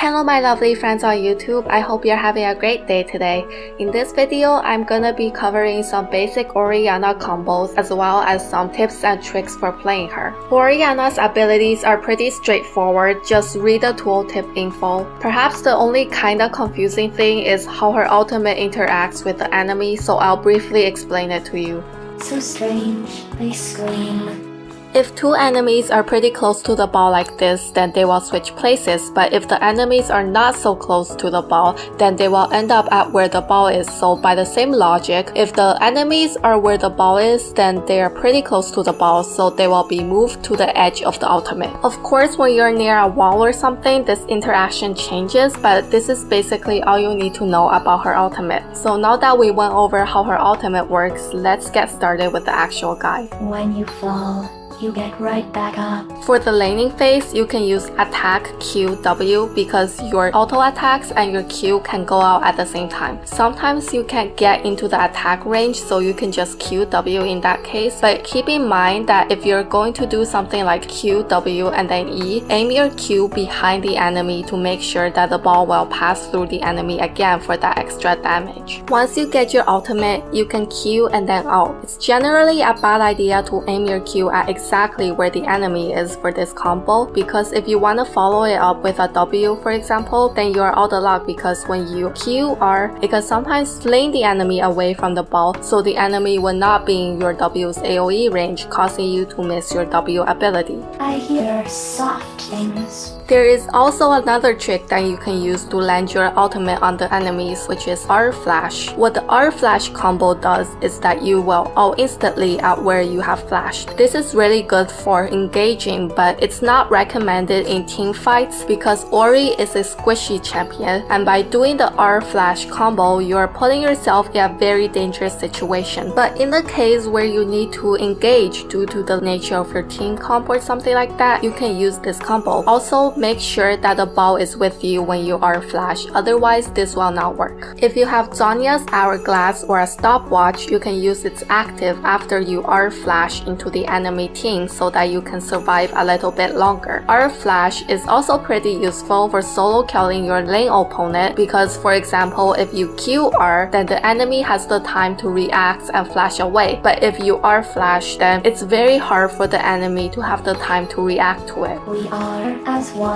Hello my lovely friends on YouTube, I hope you're having a great day today. In this video, I'm gonna be covering some basic Orianna combos as well as some tips and tricks for playing her. Orianna's abilities are pretty straightforward, just read the tooltip info. Perhaps the only kinda confusing thing is how her ultimate interacts with the enemy, so I'll briefly explain it to you. So strange, they scream. If two enemies are pretty close to the ball like this, then they will switch places, but if the enemies are not so close to the ball, then they will end up at where the ball is. So by the same logic, if the enemies are where the ball is, then they are pretty close to the ball, so they will be moved to the edge of the ultimate. Of course, when you're near a wall or something, this interaction changes, but this is basically all you need to know about her ultimate. So now that we went over how her ultimate works, let's get started with the actual guide. When you fall, you get right back up. For the laning phase, you can use attack Q, W because your auto attacks and your Q can go out at the same time. Sometimes you can't get into the attack range, so you can just Q, W in that case. But keep in mind that if you're going to do something like Q, W and then E, aim your Q behind the enemy to make sure that the ball will pass through the enemy again for that extra damage. Once you get your ultimate, you can Q and then out. It's generally a bad idea to aim your Q at exactly where the enemy is for this combo, because if you want to follow it up with a W for example, then you are out of luck because when you QR, it can sometimes fling the enemy away from the ball, so the enemy will not be in your W's AoE range, causing you to miss your W ability. I hear soft things. There is also another trick that you can use to land your ultimate on the enemies, which is R Flash. What the R Flash combo does is that you will ult instantly at where you have flashed. This is really good for engaging, but it's not recommended in team fights because Ori is a squishy champion, and by doing the R Flash combo, you are putting yourself in a very dangerous situation. But in the case where you need to engage due to the nature of your team comp or something like that, you can use this combo. Also, make sure that the ball is with you when you are flash, otherwise this will not work. If you have Zhonya's hourglass or a stopwatch, you can use its active after you are flash into the enemy team so that you can survive a little bit longer. R Flash is also pretty useful for solo killing your lane opponent because, for example, if you QR, then the enemy has the time to react and flash away, but if you are flash, then it's very hard for the enemy to have the time to react to it. We are as one.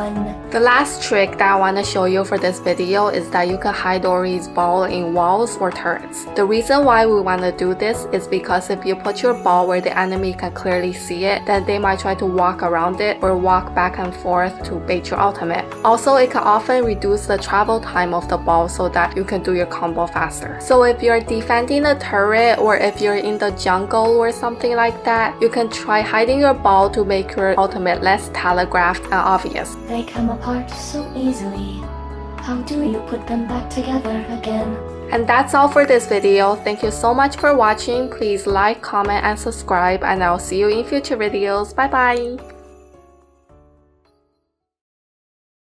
The last trick that I want to show you for this video is that you can hide Ori's ball in walls or turrets. The reason why we want to do this is because if you put your ball where the enemy can clearly see it, then they might try to walk around it or walk back and forth to bait your ultimate. Also, it can often reduce the travel time of the ball so that you can do your combo faster. So if you're defending a turret or if you're in the jungle or something like that, you can try hiding your ball to make your ultimate less telegraphed and obvious. They come apart so easily. How do you put them back together again? And that's all for this video. Thank you so much for watching. Please like, comment and subscribe, and I'll see you in future videos. Bye bye!